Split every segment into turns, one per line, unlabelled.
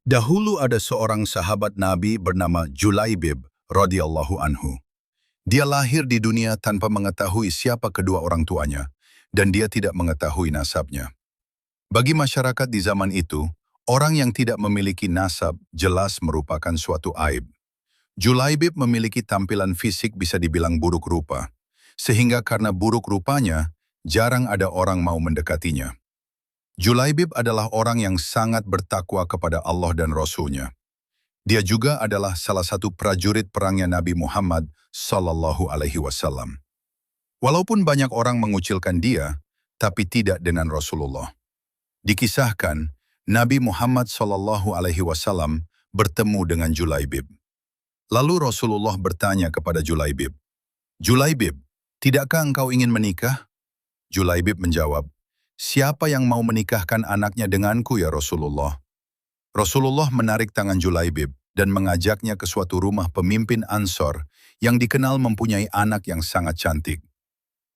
Dahulu ada seorang sahabat Nabi bernama Julaibib radhiyallahu anhu. Dia lahir di dunia tanpa mengetahui siapa kedua orang tuanya, dan dia tidak mengetahui nasabnya. Bagi masyarakat di zaman itu, orang yang tidak memiliki nasab jelas merupakan suatu aib. Julaibib memiliki tampilan fisik bisa dibilang buruk rupa, sehingga karena buruk rupanya, jarang ada orang mau mendekatinya. Julaibib adalah orang yang sangat bertakwa kepada Allah dan Rasul-Nya. Dia juga adalah salah satu prajurit perangnya Nabi Muhammad Sallallahu Alaihi Wasallam. Walaupun banyak orang mengucilkan dia, tapi tidak dengan Rasulullah. Dikisahkan, Nabi Muhammad Sallallahu Alaihi Wasallam bertemu dengan Julaibib. Lalu Rasulullah bertanya kepada Julaibib, "Julaibib, tidakkah engkau ingin menikah?" Julaibib menjawab, "Siapa yang mau menikahkan anaknya denganku ya Rasulullah?" Rasulullah menarik tangan Julaibib dan mengajaknya ke suatu rumah pemimpin Ansor yang dikenal mempunyai anak yang sangat cantik.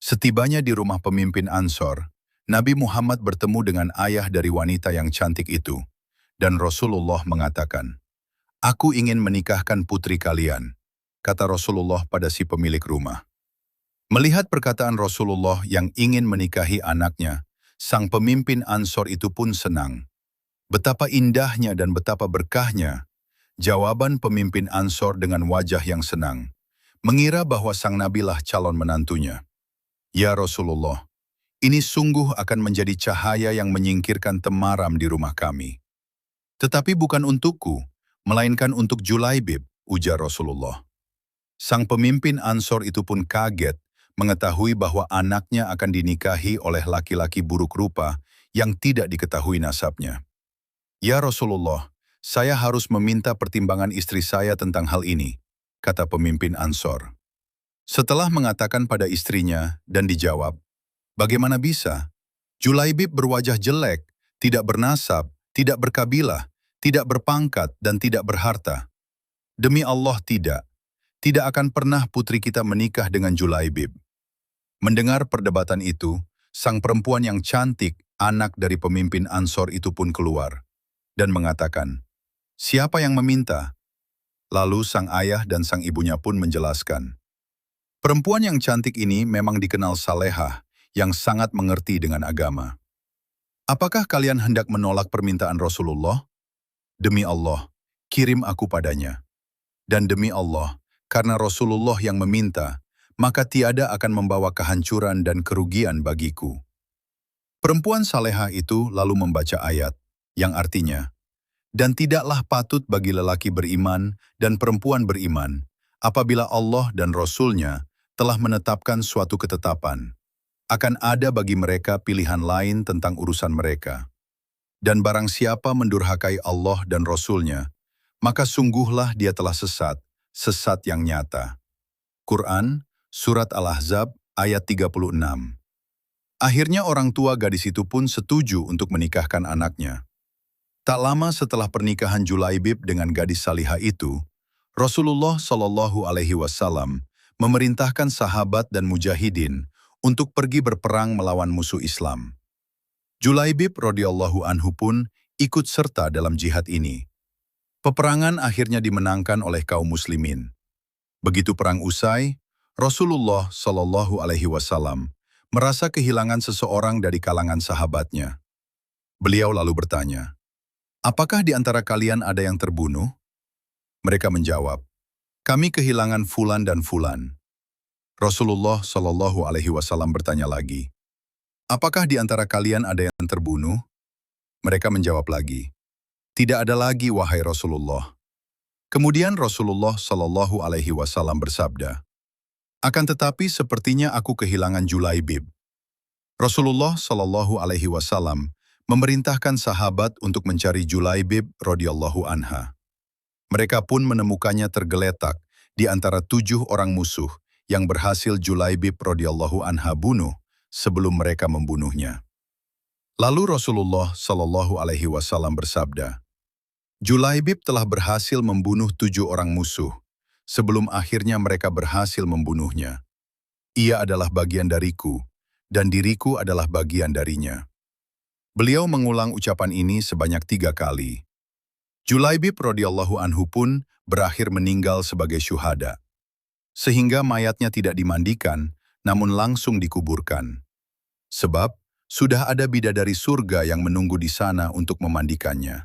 Setibanya di rumah pemimpin Ansor, Nabi Muhammad bertemu dengan ayah dari wanita yang cantik itu, dan Rasulullah mengatakan, "Aku ingin menikahkan putri kalian," kata Rasulullah pada si pemilik rumah. Melihat perkataan Rasulullah yang ingin menikahi anaknya, sang pemimpin Ansor itu pun senang. Betapa indahnya dan betapa berkahnya jawaban pemimpin Ansor dengan wajah yang senang, mengira bahwa sang nabilah calon menantunya. "Ya Rasulullah, ini sungguh akan menjadi cahaya yang menyingkirkan temaram di rumah kami. Tetapi bukan untukku, melainkan untuk Julaibib," ujar Rasulullah. Sang pemimpin Ansor itu pun kaget mengetahui bahwa anaknya akan dinikahi oleh laki-laki buruk rupa yang tidak diketahui nasabnya. "Ya Rasulullah, saya harus meminta pertimbangan istri saya tentang hal ini," kata pemimpin Ansor. Setelah mengatakan pada istrinya dan dijawab, "Bagaimana bisa? Julaibib berwajah jelek, tidak bernasab, tidak berkabilah, tidak berpangkat dan tidak berharta. Demi Allah tidak akan pernah putri kita menikah dengan Julaibib." Mendengar perdebatan itu, sang perempuan yang cantik, anak dari pemimpin Ansor itu pun keluar dan mengatakan, "Siapa yang meminta?" Lalu sang ayah dan sang ibunya pun menjelaskan. Perempuan yang cantik ini memang dikenal salehah, yang sangat mengerti dengan agama. "Apakah kalian hendak menolak permintaan Rasulullah? Demi Allah, kirim aku padanya. Dan demi Allah, karena Rasulullah yang meminta, maka tiada akan membawa kehancuran dan kerugian bagiku." Perempuan salehah itu lalu membaca ayat, yang artinya, "Dan tidaklah patut bagi lelaki beriman dan perempuan beriman, apabila Allah dan Rasul-Nya telah menetapkan suatu ketetapan. Akan ada bagi mereka pilihan lain tentang urusan mereka. Dan barang siapa mendurhakai Allah dan Rasul-Nya, maka sungguhlah dia telah sesat, sesat yang nyata." Quran, Surat Al-Ahzab, ayat 36. Akhirnya orang tua gadis itu pun setuju untuk menikahkan anaknya. Tak lama setelah pernikahan Julaibib dengan gadis salihah itu, Rasulullah Shallallahu Alaihi Wasallam memerintahkan sahabat dan mujahidin untuk pergi berperang melawan musuh Islam. Julaibib radhiyallahu anhu pun ikut serta dalam jihad ini. Peperangan akhirnya dimenangkan oleh kaum muslimin. Begitu perang usai, Rasulullah Shallallahu Alaihi Wasallam merasa kehilangan seseorang dari kalangan sahabatnya. Beliau lalu bertanya, "Apakah di antara kalian ada yang terbunuh?" Mereka menjawab, "Kami kehilangan fulan dan fulan." Rasulullah Shallallahu Alaihi Wasallam bertanya lagi, "Apakah di antara kalian ada yang terbunuh?" Mereka menjawab lagi, "Tidak ada lagi wahai Rasulullah." Kemudian Rasulullah Shallallahu Alaihi Wasallam bersabda, "Akan tetapi sepertinya aku kehilangan Julaibib." Rasulullah Shallallahu Alaihi Wasallam memerintahkan sahabat untuk mencari Julaibib radhiyallahu anha. Mereka pun menemukannya tergeletak di antara 7 orang musuh yang berhasil Julaibib radhiyallahu anha bunuh sebelum mereka membunuhnya. Lalu Rasulullah Shallallahu Alaihi Wasallam bersabda, "Julaibib telah berhasil membunuh 7 orang musuh sebelum akhirnya mereka berhasil membunuhnya. Ia adalah bagian dariku, dan diriku adalah bagian darinya." Beliau mengulang ucapan ini sebanyak 3 kali. Julaibib radhiyallahu anhu pun berakhir meninggal sebagai syuhada. Sehingga mayatnya tidak dimandikan, namun langsung dikuburkan. Sebab, sudah ada bidadari surga yang menunggu di sana untuk memandikannya.